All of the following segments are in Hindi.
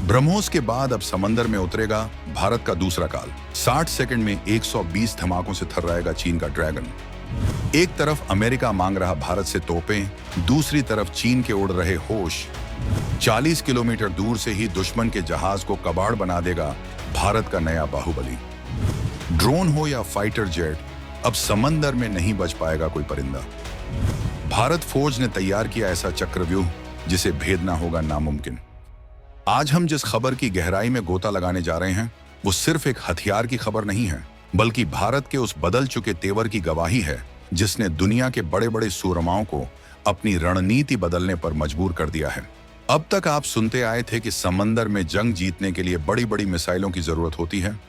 ब्रह्मोस के बाद अब समंदर में उतरेगा भारत का दूसरा काल। 60 सेकंड में 120 धमाकों से थर्राएगा चीन का ड्रैगन। एक तरफ अमेरिका मांग रहा भारत से तोपें, दूसरी तरफ चीन के उड़ रहे होश। 40 किलोमीटर दूर से ही दुश्मन के जहाज को कबाड़ बना देगा भारत का नया बाहुबली। ड्रोन हो या फाइटर जेट, अब समंदर में नहीं बच पाएगा कोई परिंदा। भारत फौज ने तैयार किया ऐसा चक्रव्यूह जिसे भेदना होगा नामुमकिन। आज हम जिस खबर की गहराई में गोता लगाने जा रहे हैं वो सिर्फ एक हथियार की खबर नहीं है, बल्कि भारत के उस बदल चुके तेवर की गवाही है जिसने दुनिया के बड़े बड़े सूरमाओं को अपनी रणनीति बदलने पर मजबूर कर दिया है। अब तक आप सुनते आए थे कि समंदर में जंग जीतने के लिए बड़ी बड़ी मिसाइलों की जरूरत होती है,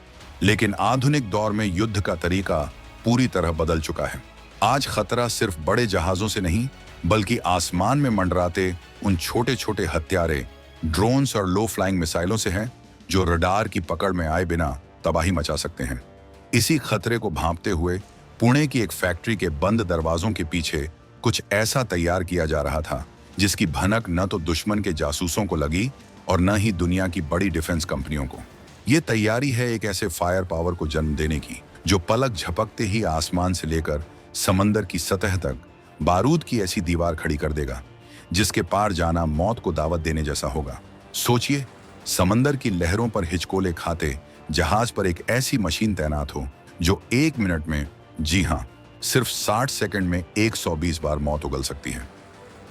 लेकिन आधुनिक दौर में युद्ध का तरीका पूरी तरह बदल चुका है। आज खतरा सिर्फ बड़े जहाजों से नहीं, बल्कि आसमान में मंडराते उन छोटे छोटे हत्यारे, ड्रोन्स और लो फ्लाइंग मिसाइलों से है जो रडार की पकड़ में आए बिना तबाही मचा सकते हैं। इसी खतरे को भांपते हुए पुणे की एक फैक्ट्री के बंद दरवाजों के पीछे कुछ ऐसा तैयार किया जा रहा था जिसकी भनक न तो दुश्मन के जासूसों को लगी और न ही दुनिया की बड़ी डिफेंस कंपनियों को। ये तैयारी है एक ऐसे फायर पावर को जन्म देने की जो पलक झपकते ही आसमान से लेकर समंदर की सतह तक बारूद की ऐसी दीवार खड़ी कर देगा जिसके पार जाना मौत को दावत देने जैसा होगा। सोचिए, समंदर की लहरों पर हिचकोले खाते जहाज पर एक ऐसी मशीन तैनात हो जो 1 मिनट में, जी हां, सिर्फ 60 सेकंड में 120 बार मौत उगल सकती है।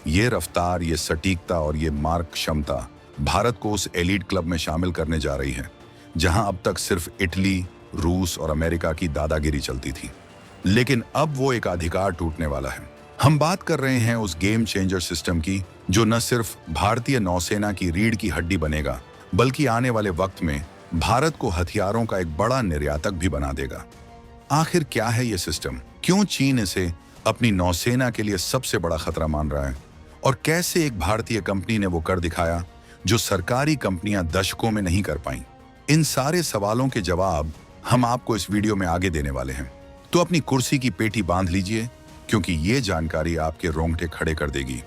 ये रफ्तार, ये सटीकता और ये मार्क क्षमता भारत को उस एलीट क्लब में शामिल करने जा रही है जहां अब तक सिर्फ इटली, रूस और अमेरिका की दादागिरी चलती थी। लेकिन अब वो एक अधिकार टूटने वाला है। हम बात कर रहे हैं उस गेम चेंजर सिस्टम की जो न सिर्फ भारतीय नौसेना की रीढ़ की हड्डी बनेगा, बल्कि आने वाले वक्त में भारत को हथियारों का एक बड़ा निर्यातक भी बना देगा। आखिर क्या है ये सिस्टम? क्यों चीन इसे अपनी नौसेना के लिए सबसे बड़ा खतरा मान रहा है? और कैसे एक भारतीय कंपनी ने वो कर दिखाया जो सरकारी कंपनियां दशकों में नहीं कर पाईं? इन सारे सवालों के जवाब हम आपको इस वीडियो में आगे देने वाले हैं। तो अपनी कुर्सी की पेटी बांध लीजिए, क्योंकि ये जानकारी आपके रोंगटे खड़े कर देगी।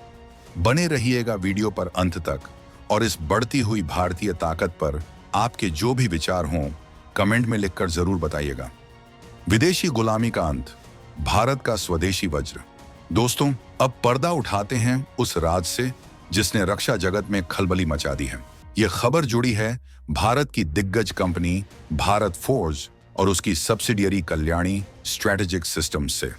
बने रहिएगा वीडियो पर अंत तक और इस बढ़ती हुई भारतीय ताकत पर आपके जो भी विचार हों कमेंट में लिखकर जरूर बताइएगा। विदेशी गुलामी का अंत, भारत का स्वदेशी वज्र। दोस्तों, अब पर्दा उठाते हैं उस राज से जिसने रक्षा जगत में खलबली मचा दी है। ये खबर जुड़ी है भारत की दिग्गज कंपनी भारत फोर्ज और उसकी सब्सिडियरी कल्याणी स्ट्रेटेजिक सिस्टम्स से।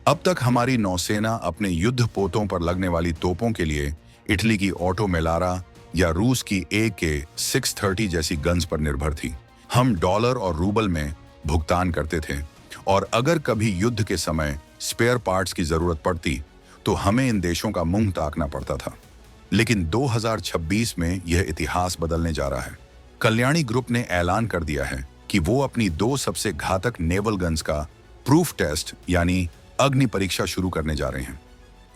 अब तक हमारी नौसेना अपने युद्ध पोतों पर लगने वाली तोपों के लिए इटली की ऑटो मेलारा या रूस की AK-630 जैसी गन्स पर निर्भर थी। हम डॉलर और रूबल में भुगतान करते थे और अगर कभी युद्ध के समय स्पेयर पार्ट्स की जरूरत पड़ती तो हमें इन देशों का मुंह ताकना पड़ता था। लेकिन 2026 में यह इतिहास बदलने जा रहा है। कल्याणी ग्रुप ने ऐलान कर दिया है कि वो अपनी 2 सबसे घातक नेवल गन्स का प्रूफ टेस्ट यानी अग्नि परीक्षा शुरू करने जा रहे हैं।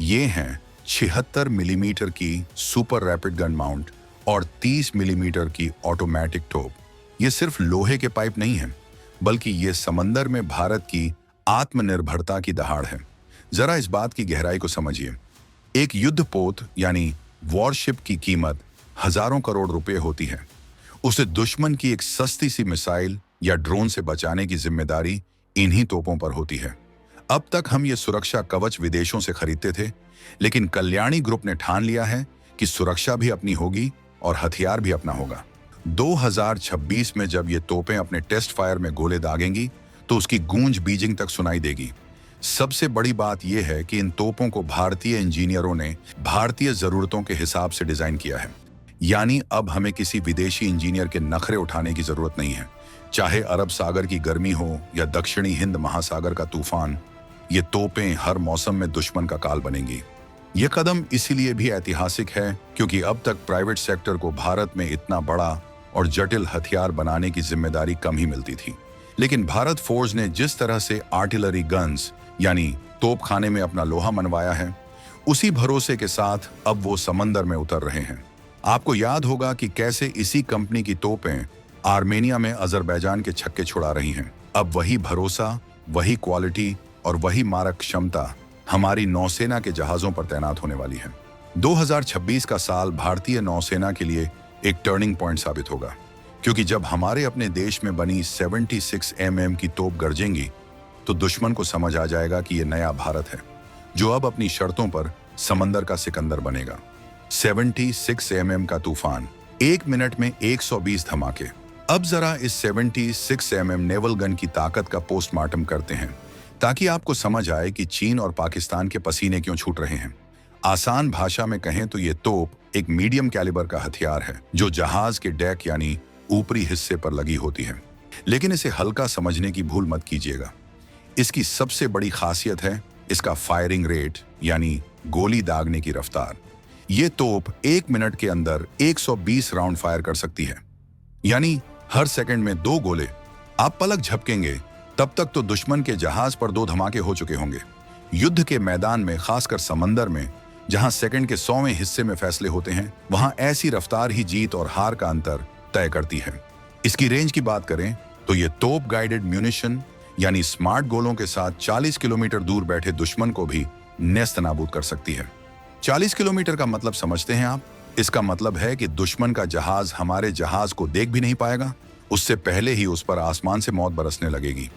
ये हैं 76 मिलीमीटर की सुपर रैपिड गन माउंट और 30 मिलीमीटर की ऑटोमेटिक तोप। ये सिर्फ लोहे के पाइप नहीं है, बल्कि ये समंदर में भारत की आत्मनिर्भरता की दहाड़ है। जरा इस बात की गहराई को समझिए। एक युद्धपोत यानी वॉरशिप की कीमत हजारों करोड़ रुपए होती है। उसे दुश्मन की एक सस्ती सी मिसाइल या ड्रोन से बचाने की जिम्मेदारी इन्हीं तोपों पर होती है। अब तक हम ये सुरक्षा कवच विदेशों से खरीदते थे, लेकिन कल्याणी ग्रुप ने ठान लिया है कि सुरक्षा भी अपनी होगी और हथियार भी अपना होगा। 2026 में जब ये तोपें अपने टेस्ट फायर में गोले दागेंगी तो उसकी गूंज बीजिंग तक सुनाई देगी। सबसे बड़ी बात यह है कि इन तोपों को भारतीय इंजीनियरों ने भारतीय जरूरतों के हिसाब से डिजाइन किया है। यानी अब हमें किसी विदेशी इंजीनियर के नखरे उठाने की जरूरत नहीं है। चाहे अरब सागर की गर्मी हो या दक्षिणी हिंद महासागर का तूफान, ये तोपें हर मौसम में दुश्मन का काल बनेंगी। ये कदम इसीलिए भी ऐतिहासिक है क्योंकि अब तक प्राइवेट सेक्टर को भारत में इतना बड़ा और जटिल हथियार बनाने की जिम्मेदारी कम ही मिलती थी। लेकिन भारत फोर्स ने जिस तरह से आर्टिलरी गन्स यानी तोपखाने में अपना लोहा मनवाया है, उसी भरोसे के साथ अब वो समंदर में उतर रहे हैं। आपको याद होगा कि कैसे इसी कंपनी की तोपें आर्मेनिया में अजरबैजान के छक्के छुड़ा रही हैं। अब वही भरोसा, वही क्वालिटी और वही मारक क्षमता हमारी नौसेना के जहाजों पर तैनात होने वाली है। 2026 का साल भारतीय नौसेना के लिए एक टर्निंग पॉइंट साबित होगा, क्योंकि जब हमारे अपने देश में बनी 76 mm की तोप गरजेंगी तो दुश्मन को समझ आ जाएगा कि यह नया भारत है, जो अब अपनी शर्तों पर समंदर का सिकंदर बनेगा। 76 mm का तूफान, 1 मिनट में 120 धमाके। अब जरा इस 76 mm नेवल गन की ताकत का पोस्टमार्टम करते हैं, ताकि आपको समझ आए कि चीन और पाकिस्तान के पसीने क्यों छूट रहे हैं। आसान भाषा में कहें तो ये तोप एक मीडियम कैलिबर का हथियार है, जो जहाज के डेक यानी ऊपरी हिस्से पर लगी होती है। लेकिन इसे हल्का समझने की भूल मत कीजिएगा। इसकी सबसे बड़ी खासियत है इसका फायरिंग रेट, यानी गोली दागने की रफ्तार। ये तोप 1 मिनट के अंदर 120 राउंड फायर कर सकती है, यानी हर सेकंड में 2 गोले। आप पलक झपकेंगे तब तक तो दुश्मन के जहाज पर 2 धमाके हो चुके होंगे। युद्ध के मैदान में, खासकर समंदर में, जहां सेकंड के 100वें हिस्से में फैसले होते हैं, वहां ऐसी रफ्तार ही जीत और हार का अंतर तय करती है। इसकी रेंज की बात करें तो ये तोप गाइडेड म्यूनिशन यानी स्मार्ट गोलों के साथ 40 किलोमीटर दूर बैठे दुश्मन को भी नेस्त नाबूद कर सकती है। 40 किलोमीटर का मतलब समझते हैं आप? इसका मतलब है कि दुश्मन का जहाज हमारे जहाज को देख भी नहीं पाएगा, उससे पहले ही उस पर आसमान से मौत बरसने लगेगी।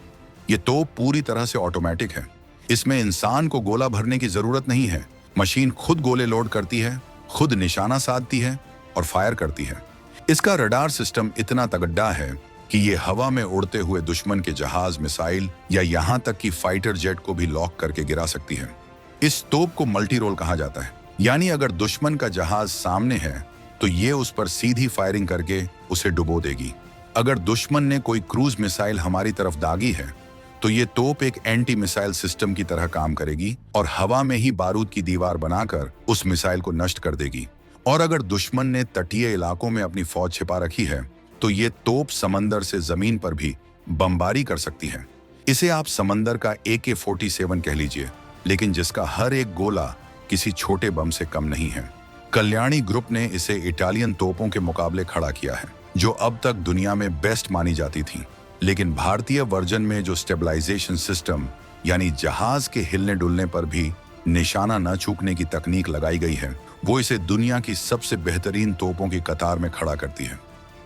ये तोप पूरी तरह से ऑटोमेटिक है। इसमें इंसान को गोला भरने की जरूरत नहीं है। मशीन खुद गोले लोड करती है, खुद निशाना साधती है और फायर करती है। इसका रडार सिस्टम इतना तगड़ा है कि ये हवा में उड़ते हुए दुश्मन के जहाज, मिसाइल या यहाँ तक कि फाइटर जेट को भी लॉक करके गिरा सकती है। इस तोप को मल्टी रोल कहा जाता है, यानी अगर दुश्मन का जहाज सामने है तो ये उस पर सीधी फायरिंग करके उसे डुबो देगी। अगर दुश्मन ने कोई क्रूज मिसाइल हमारी तरफ दागी है तो ये तोप एक एंटी मिसाइल सिस्टम की तरह काम करेगी और हवा में ही बारूद की दीवार बनाकर उस मिसाइल को नष्ट कर देगी। और अगर दुश्मन ने तटीय इलाकों में अपनी फौज छिपा रखी है तो ये तोप समंदर से जमीन पर भी बमबारी कर सकती है। इसे आप समंदर का AK-47 कह लीजिए, लेकिन जिसका हर एक गोला किसी छोटे बम से कम नहीं है। कल्याणी ग्रुप ने इसे इटालियन तोपों के मुकाबले खड़ा किया है, जो अब तक दुनिया में बेस्ट मानी जाती थी। लेकिन भारतीय वर्जन में जो स्टेबलाइजेशन सिस्टम यानी जहाज के हिलने डुलने पर भी निशाना न चूकने की तकनीक लगाई गई है, वो इसे दुनिया की सबसे बेहतरीन तोपों की कतार में खड़ा करती है।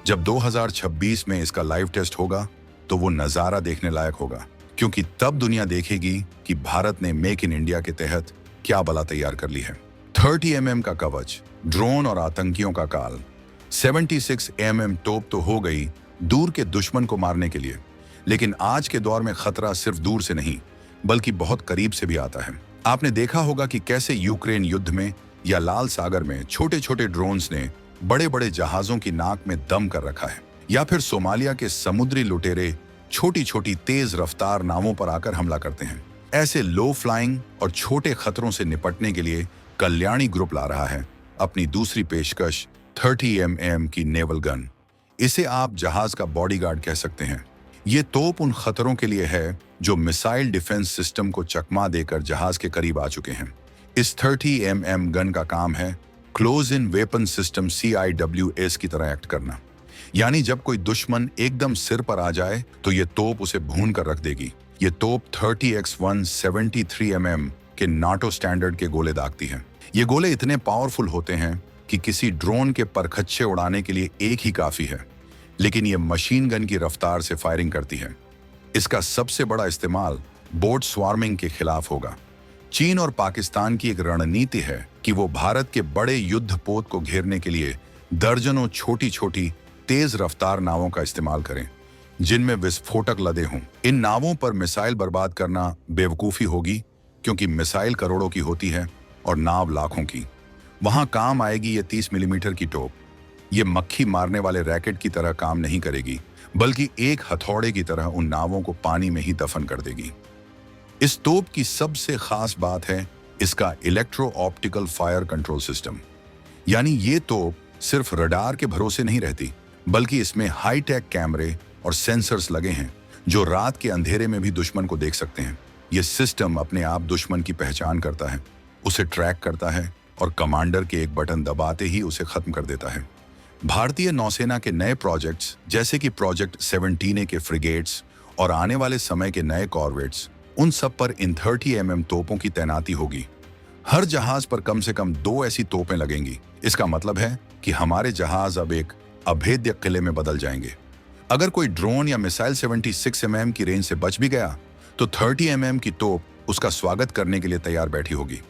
जब 2026 में इसका लाइव टेस्ट होगा तो वो नजारा देखने लायक होगा, क्योंकि तब दुनिया देखेगी कि भारत ने मेक इन इंडिया के तहत क्या बला तैयार कर ली है। 30 mm का कवच, ड्रोन और आतंकियों का काल। 76 mm तोप तो हो गई दूर के दुश्मन को मारने के लिए, लेकिन आज के दौर में खतरा सिर्फ दूर से नहीं बल्कि बहुत करीब से भी आता है। आपने देखा होगा कि कैसे यूक्रेन युद्ध में या लाल सागर में छोटे छोटे ड्रोन्स ने बड़े बड़े जहाजों की नाक में दम कर रखा है, या फिर सोमालिया के समुद्री लुटेरे छोटी छोटी तेज रफ्तार नावों पर आकर हमला करते हैं। ऐसे लो फ्लाइंग और छोटे खतरों से निपटने के लिए कल्याणी ग्रुप ला रहा है अपनी दूसरी पेशकश 30 mm की नेवल गन। इसे आप जहाज का बॉडीगार्ड कह सकते हैं। ये तोप उन खतरों के लिए है जो मिसाइल डिफेंस सिस्टम को चकमा देकर जहाज के करीब आ चुके हैं। इस 30 mm गन का काम है close in weapon system CIWS की तरह एक्ट करना, यानी जब कोई दुश्मन एकदम सिर पर आ जाए तो ये तोप उसे भून कर रख देगी। ये तोप 30x1 73 mm के नाटो स्टैंडर्ड के गोले दागती है। ये गोले इतने पावरफुल होते हैं कि किसी ड्रोन के परखच्चे उड़ाने के लिए एक ही काफी है, लेकिन ये मशीन गन की रफ्तार से फायरिंग करती है। इसका सबसे बड़ा इस्तेमाल बोट स्वार्मिंग के खिलाफ होगा। चीन और पाकिस्तान की एक रणनीति है कि वो भारत के बड़े युद्धपोत को घेरने के लिए दर्जनों छोटी छोटी तेज रफ्तार नावों का इस्तेमाल करें, जिनमें विस्फोटक लदे हों। इन नावों पर मिसाइल बर्बाद करना बेवकूफ़ी होगी, क्योंकि मिसाइल करोड़ों की होती है और नाव लाखों की। वहां काम आएगी ये 30 मिलीमीटर की तोप। ये मक्खी मारने वाले रैकेट की तरह काम नहीं करेगी, बल्कि एक हथौड़े की तरह उन नावों को पानी में ही दफन कर देगी। इस तोप की सबसे खास बात है इसका electro optical fire control system, यानी ये तोप सिर्फ रडार के भरोसे नहीं रहती, बल्कि इसमें हाईटेक कैमरे और सेंसर्स लगे हैं जो रात के अंधेरे में भी दुश्मन को देख सकते हैं। यह सिस्टम अपने आप दुश्मन की पहचान करता है, उसे ट्रैक करता है और कमांडर के एक बटन दबाते ही उसे खत्म कर देता है। भारतीय नौसेना के नए प्रोजेक्ट्स जैसे कि प्रोजेक्ट 17A के फ्रिगेट्स और आने वाले समय के नए कॉर्वेट्स, उन सब पर इन 30 mm तोपों की तैनाती होगी। हर जहाज पर कम से कम 2 ऐसी तोपें लगेंगी। इसका मतलब है कि कि हमारे जहाज अब एक अभेद्य किले में बदल जाएंगे। अगर कोई ड्रोन या मिसाइल 76 mm की रेंज से बच भी गया तो 30 mm की तोप उसका स्वागत करने के लिए तैयार बैठी होगी।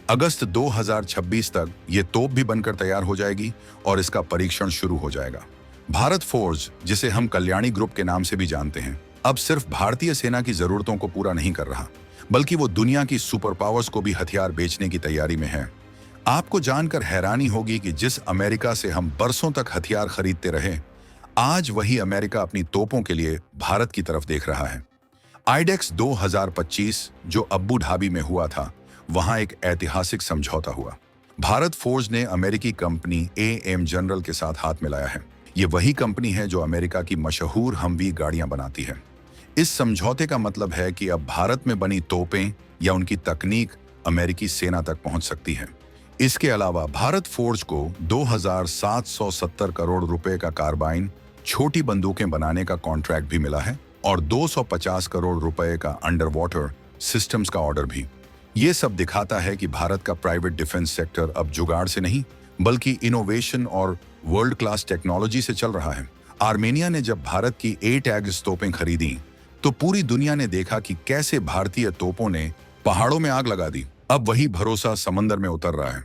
अगस्त 2026 तक ये तोप भी बनकर तैयार हो जाएगी और इसका परीक्षण शुरू हो जाएगा। भारत फोर्ज, जिसे हम कल्याणी ग्रुप के नाम से भी जानते हैं, अब सिर्फ भारतीय सेना की जरूरतों को पूरा नहीं कर रहा, बल्कि वो दुनिया की सुपर पावर्स को भी हथियार बेचने की तैयारी में है। आपको जानकर हैरानी होगी कि जिस अमेरिका से हम बरसों तक हथियार खरीदते रहे, आज वही अमेरिका अपनी तोपों के लिए भारत की तरफ देख रहा है। आइडेक्स 2025 जो अब्बू धाबी में हुआ था, वहां एक ऐतिहासिक समझौता हुआ। भारत फोर्ज ने अमेरिकी कंपनी AM जनरल के साथ हाथ मिलाया है। ये वही कंपनी है जो अमेरिका की मशहूर हमवी गाड़ियां बनाती है। इस समझौते का मतलब है कि अब भारत में बनी तोपें या उनकी तकनीक अमेरिकी सेना तक पहुंच सकती है। इसके अलावा भारत फोर्ज को 2770 करोड़ रुपए का कार्बाइन, छोटी बंदूकें बनाने का कॉन्ट्रैक्ट भी मिला है और 250 करोड़ रुपए का अंडर वाटर सिस्टम्स का ऑर्डर भी। ये सब दिखाता है कि भारत का प्राइवेट डिफेंस सेक्टर अब जुगाड़ से नहीं, बल्कि इनोवेशन और वर्ल्ड क्लास टेक्नोलॉजी से चल रहा है। आर्मेनिया ने जब भारत की ATAGS तोपें खरीदी तो पूरी दुनिया ने देखा कि कैसे भारतीय तोपों ने पहाड़ों में आग लगा दी। अब वही भरोसा समंदर में उतर रहा है।